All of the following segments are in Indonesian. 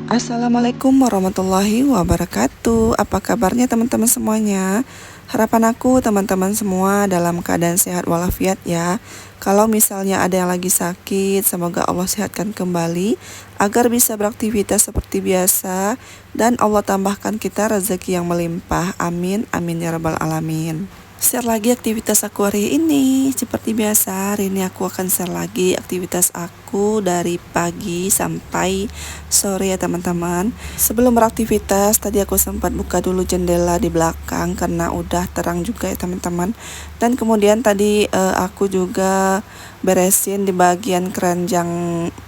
Assalamualaikum warahmatullahi wabarakatuh. Apa kabarnya teman-teman semuanya? Harapan aku teman-teman semua dalam keadaan sehat walafiat ya. Kalau misalnya ada yang lagi sakit, semoga Allah sehatkan kembali agar bisa beraktivitas seperti biasa dan Allah tambahkan kita rezeki yang melimpah. Amin, amin ya rabbal alamin. Share lagi aktivitas aku hari ini. Seperti biasa, hari ini aku akan share lagi aktivitas aku dari pagi sampai sore ya teman-teman. Sebelum beraktivitas, tadi aku sempat buka dulu jendela di belakang karena udah terang juga ya teman-teman. Dan kemudian tadi aku juga beresin di bagian keranjang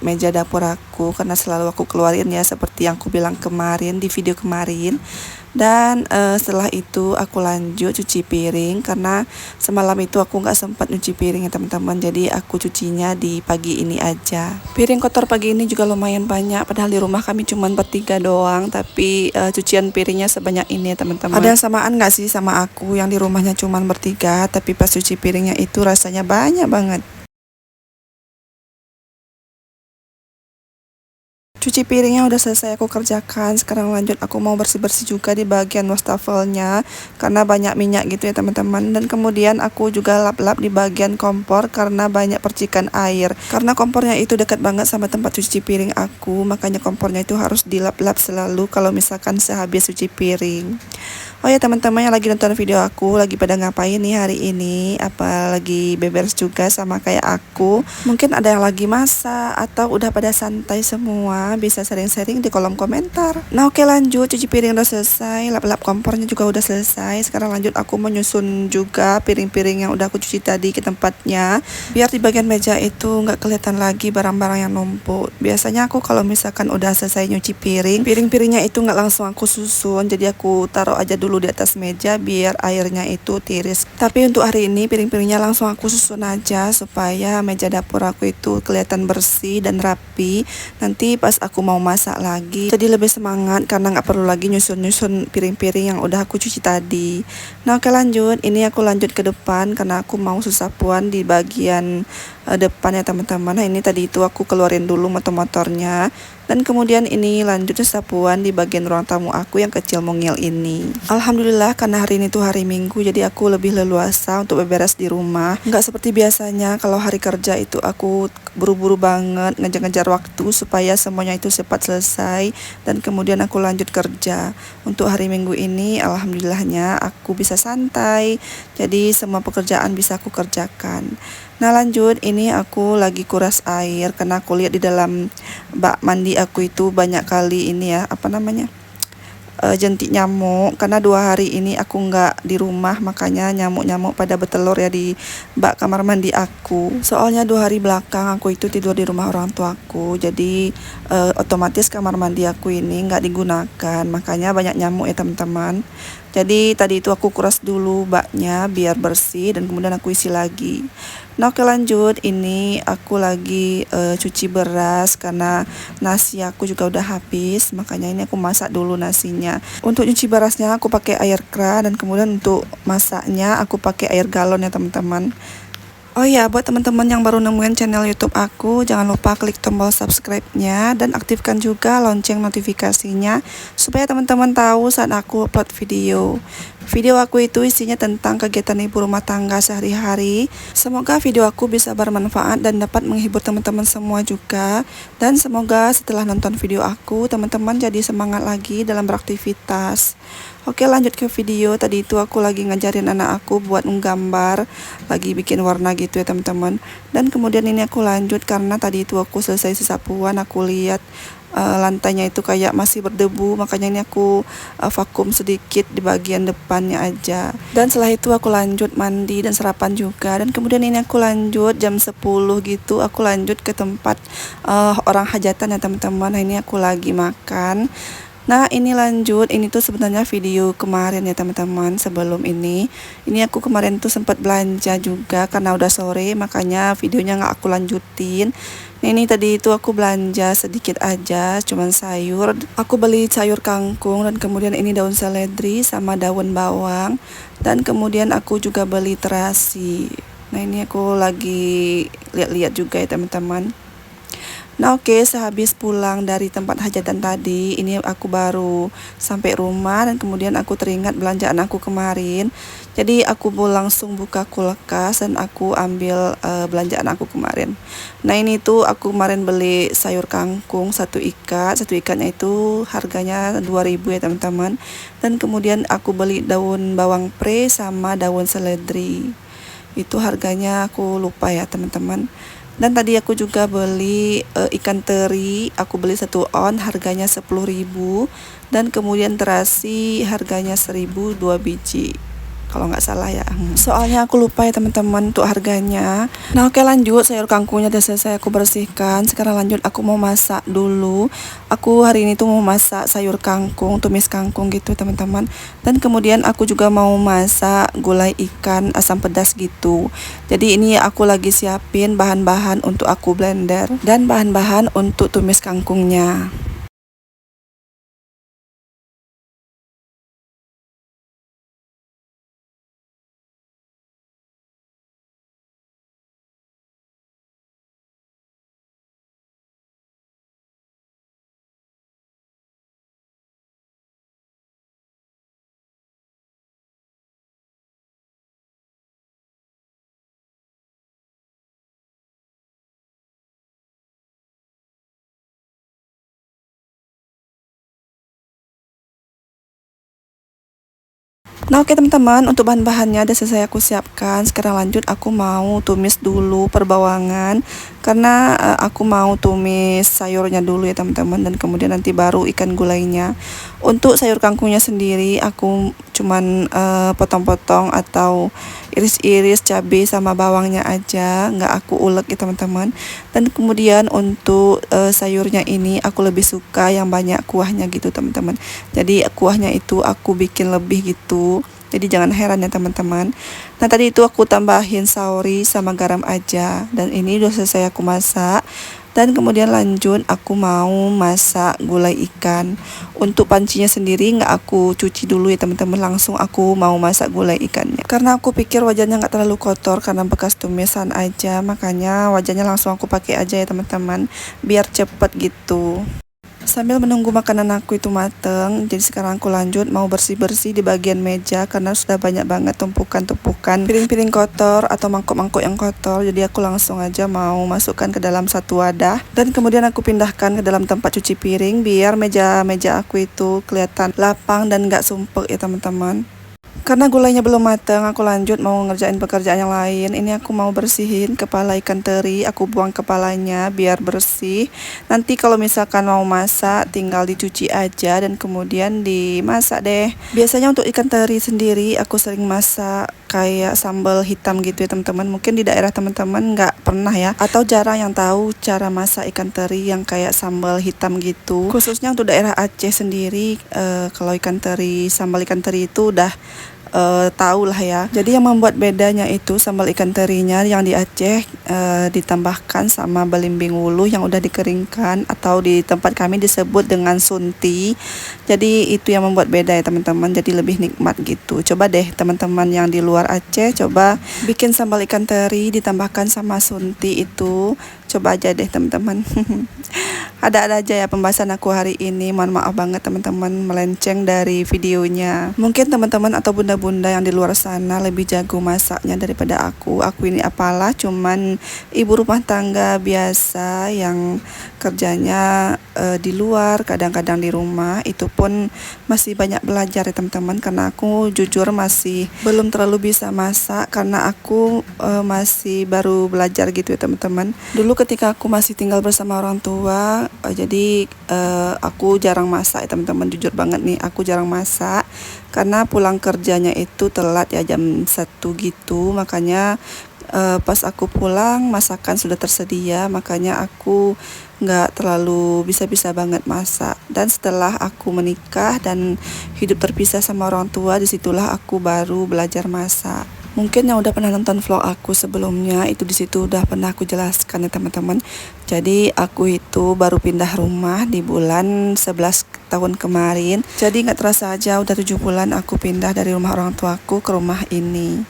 meja dapur aku karena selalu aku keluarin ya seperti yang aku bilang kemarin di video kemarin. Dan setelah itu aku lanjut cuci piring karena semalam itu aku nggak sempat nyuci piring ya teman-teman, jadi aku cucinya di pagi ini aja. Piring kotor pagi ini juga lumayan banyak, padahal di rumah kami cuma bertiga doang, tapi cucian piringnya sebanyak ini ya teman-teman. Ada yang samaan nggak sih sama aku yang di rumahnya cuma bertiga, tapi pas cuci piringnya itu rasanya banyak banget. Cuci piringnya udah selesai aku kerjakan. Sekarang lanjut aku mau bersih-bersih juga di bagian wastafelnya karena banyak minyak gitu ya teman-teman. Dan kemudian aku juga lap-lap di bagian kompor karena banyak percikan air. Karena kompornya itu dekat banget sama tempat cuci piring aku, makanya kompornya itu harus dilap-lap selalu kalau misalkan sehabis cuci piring. Oh ya teman-teman yang lagi nonton video aku, lagi pada ngapain nih hari ini? Apa lagi beberes juga sama kayak aku? Mungkin ada yang lagi masak atau udah pada santai semua, bisa sharing-sharing di kolom komentar. Nah oke lanjut, cuci piring udah selesai, lap-lap kompornya juga udah selesai. Sekarang lanjut aku menyusun juga piring-piring yang udah aku cuci tadi ke tempatnya, biar di bagian meja itu nggak kelihatan lagi barang-barang yang numpuk. Biasanya aku kalau misalkan udah selesai nyuci piring, piring-piringnya itu nggak langsung aku susun, jadi aku taruh aja dulu di atas meja biar airnya itu tiris. Tapi untuk hari ini piring-piringnya langsung aku susun aja supaya meja dapur aku itu kelihatan bersih dan rapi. Nanti pas aku mau masak lagi jadi lebih semangat karena nggak perlu lagi nyusun-nyusun piring-piring yang udah aku cuci tadi. Nah oke lanjut, ini aku lanjut ke depan karena aku mau sapuan di bagian depan ya teman-teman. Nah ini tadi itu aku keluarin dulu motor-motornya. Dan kemudian ini lanjut sapuan di bagian ruang tamu aku yang kecil mungil ini. Alhamdulillah karena hari ini tuh hari Minggu, jadi aku lebih leluasa untuk beberes di rumah. Nggak seperti biasanya kalau hari kerja itu aku buru-buru banget ngejar-ngejar waktu supaya semuanya itu cepat selesai dan kemudian aku lanjut kerja. Untuk hari Minggu ini alhamdulillahnya aku bisa santai, jadi semua pekerjaan bisa aku kerjakan. Nah lanjut, ini aku lagi kuras air karena aku lihat di dalam bak mandi aku itu banyak kali ini ya, apa namanya, jentik nyamuk. Karena 2 hari ini aku nggak di rumah, makanya nyamuk-nyamuk pada bertelur ya di bak kamar mandi aku. Soalnya 2 hari belakang aku itu tidur di rumah orang tuaku, jadi otomatis kamar mandi aku ini nggak digunakan, makanya banyak nyamuk ya teman-teman. Jadi tadi itu aku kuras dulu baknya biar bersih dan kemudian aku isi lagi. Nah oke lanjut, ini aku lagi cuci beras karena nasi aku juga udah habis, makanya ini aku masak dulu nasinya. Untuk cuci berasnya aku pakai air kran dan kemudian untuk masaknya aku pakai air galon ya teman-teman. Oh iya, buat teman-teman yang baru nemuin channel YouTube aku, jangan lupa klik tombol subscribe-nya dan aktifkan juga lonceng notifikasinya supaya teman-teman tahu saat aku upload video. Video aku itu isinya tentang kegiatan ibu rumah tangga sehari-hari. Semoga video aku bisa bermanfaat dan dapat menghibur teman-teman semua juga. Dan semoga setelah nonton video aku, teman-teman jadi semangat lagi dalam beraktivitas. Oke lanjut ke video. Tadi itu aku lagi ngajarin anak aku buat menggambar, lagi bikin warna gitu ya teman-teman. Dan kemudian ini aku lanjut karena tadi itu aku selesai sapuan, aku lihat lantainya itu kayak masih berdebu, makanya ini aku vakum sedikit di bagian depannya aja. Dan setelah itu aku lanjut mandi dan sarapan juga. Dan kemudian ini aku lanjut jam 10 gitu, aku lanjut ke tempat orang hajatan ya teman-teman. Nah ini aku lagi makan. Nah ini lanjut, ini tuh sebenarnya video kemarin ya teman-teman. Sebelum ini aku kemarin tuh sempat belanja juga karena udah sore, makanya videonya nggak aku lanjutin. Nah, ini tadi itu aku belanja sedikit aja, cuman sayur. Aku beli sayur kangkung dan kemudian ini daun seledri sama daun bawang. Dan kemudian aku juga beli terasi. Nah ini aku lagi lihat-lihat juga ya teman-teman. Nah oke, sehabis pulang dari tempat hajatan tadi, ini aku baru sampai rumah dan kemudian aku teringat belanjaan aku kemarin. Jadi aku langsung buka kulkas dan aku ambil belanjaan aku kemarin. Nah ini tuh aku kemarin beli sayur kangkung satu ikatnya itu harganya 2.000 ya teman-teman. Dan kemudian aku beli daun bawang pre sama daun seledri. Itu harganya aku lupa ya teman-teman. Dan tadi aku juga beli ikan teri, aku beli 1 on harganya 10.000 dan kemudian terasi harganya 1.000 2 biji. Kalau nggak salah ya. Soalnya aku lupa ya teman-teman untuk harganya. Nah oke lanjut, sayur kangkungnya udah selesai aku bersihkan. Sekarang lanjut aku mau masak dulu. Aku hari ini tuh mau masak sayur kangkung, tumis kangkung gitu teman-teman. Dan kemudian aku juga mau masak gulai ikan asam pedas gitu. Jadi ini aku lagi siapin bahan-bahan untuk aku blender dan bahan-bahan untuk tumis kangkungnya. Nah oke teman-teman, untuk bahan-bahannya udah selesai aku siapkan. Sekarang lanjut aku mau tumis dulu perbawangan karena aku mau tumis sayurnya dulu ya teman-teman, dan kemudian nanti baru ikan gulainya. Untuk sayur kangkungnya sendiri aku cuman potong-potong atau iris-iris cabai sama bawangnya aja, nggak aku ulek ya teman-teman. Dan kemudian untuk sayurnya ini aku lebih suka yang banyak kuahnya gitu teman-teman. Jadi kuahnya itu aku bikin lebih gitu. Jadi jangan heran ya teman-teman. Nah tadi itu aku tambahin saori sama garam aja. Dan ini udah selesai aku masak. Dan kemudian lanjut aku mau masak gulai ikan. Untuk pancinya sendiri nggak aku cuci dulu ya teman-teman, langsung aku mau masak gulai ikannya. Karena aku pikir wajannya nggak terlalu kotor karena bekas tumisan aja, makanya wajannya langsung aku pakai aja ya teman-teman, biar cepet gitu. Sambil menunggu makanan aku itu mateng, jadi sekarang aku lanjut mau bersih-bersih di bagian meja karena sudah banyak banget tumpukan-tumpukan piring-piring kotor atau mangkok-mangkok yang kotor. Jadi aku langsung aja mau masukkan ke dalam satu wadah dan kemudian aku pindahkan ke dalam tempat cuci piring biar meja-meja aku itu kelihatan lapang dan gak sumpek ya teman-teman. Karena gulainya belum matang, aku lanjut mau ngerjain pekerjaan yang lain. Ini aku mau bersihin kepala ikan teri, aku buang kepalanya biar bersih. Nanti kalau misalkan mau masak, tinggal dicuci aja dan kemudian dimasak deh. Biasanya untuk ikan teri sendiri, aku sering masak kayak sambal hitam gitu ya teman-teman. Mungkin di daerah teman-teman nggak pernah ya, atau jarang yang tahu cara masak ikan teri yang kayak sambal hitam gitu. Khususnya untuk daerah Aceh sendiri, kalau ikan teri, sambal ikan teri itu udah tahu lah ya. Jadi yang membuat bedanya itu sambal ikan terinya yang di Aceh ditambahkan sama belimbing wuluh yang udah dikeringkan atau di tempat kami disebut dengan sunti. Jadi itu yang membuat beda ya teman-teman. Jadi lebih nikmat gitu. Coba deh teman-teman yang di luar Aceh coba bikin sambal ikan teri ditambahkan sama sunti itu. Coba aja deh teman-teman. Ada-ada aja ya pembahasan aku hari ini. Mohon maaf banget teman-teman melenceng dari videonya. Mungkin teman-teman atau bunda-bunda yang di luar sana lebih jago masaknya daripada aku. Aku ini apalah cuman ibu rumah tangga biasa yang kerjanya di luar, kadang-kadang di rumah. Itu pun masih banyak belajar ya teman-teman, karena aku jujur masih belum terlalu bisa masak karena aku masih baru belajar gitu ya teman-teman. Dulu ketika aku masih tinggal bersama orang tua, jadi aku jarang masak ya teman-teman, jujur banget nih aku jarang masak karena pulang kerjanya itu telat ya jam 1 gitu, makanya pas aku pulang masakan sudah tersedia, makanya aku nggak terlalu bisa-bisa banget masak. Dan setelah aku menikah dan hidup terpisah sama orang tua, disitulah aku baru belajar masak. Mungkin yang udah pernah nonton vlog aku sebelumnya itu di situ udah pernah aku jelaskan ya teman-teman. Jadi aku itu baru pindah rumah di bulan 11 tahun kemarin. Jadi nggak terasa aja udah 7 bulan aku pindah dari rumah orang tuaku ke rumah ini.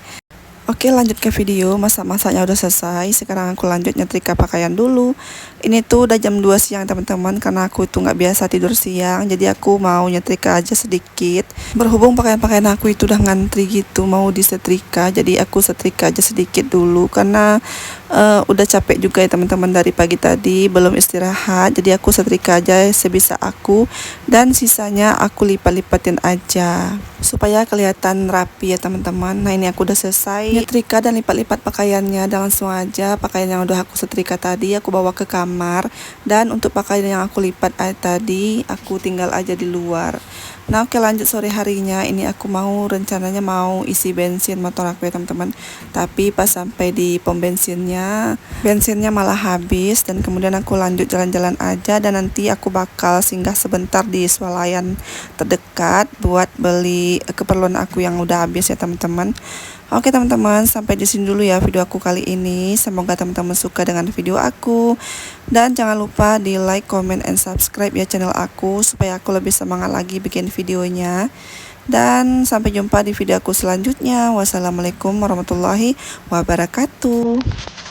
Oke, lanjut ke video. Masak-masaknya udah selesai. Sekarang aku lanjut nyetrika pakaian dulu. Ini tuh udah jam 2 siang teman-teman, karena aku itu nggak biasa tidur siang, jadi aku mau nyetrika aja sedikit. Berhubung pakaian-pakaian aku itu udah ngantri gitu mau disetrika, jadi aku setrika aja sedikit dulu karena udah capek juga ya teman-teman, dari pagi tadi belum istirahat. Jadi aku setrika aja sebisa aku, dan sisanya aku lipat-lipatin aja supaya kelihatan rapi ya teman-teman. Nah, ini aku udah selesai nyetrika dan lipat-lipat pakaiannya, dan langsung aja pakaian yang udah aku setrika tadi aku bawa ke kamar, dan untuk pakaian yang aku lipat tadi aku tinggal aja di luar. Nah, oke, lanjut sore harinya. Ini aku rencananya mau isi bensin motor aku ya teman-teman, tapi pas sampai di pom bensinnya malah habis, dan kemudian aku lanjut jalan-jalan aja, dan nanti aku bakal singgah sebentar di swalayan terdekat buat beli keperluan aku yang udah habis ya teman-teman. Oke teman-teman, sampai di sini dulu ya video aku kali ini. Semoga teman-teman suka dengan video aku, dan jangan lupa di like, comment, and subscribe ya channel aku supaya aku lebih semangat lagi bikin videonya. Dan sampai jumpa di video aku selanjutnya. Wassalamualaikum warahmatullahi wabarakatuh.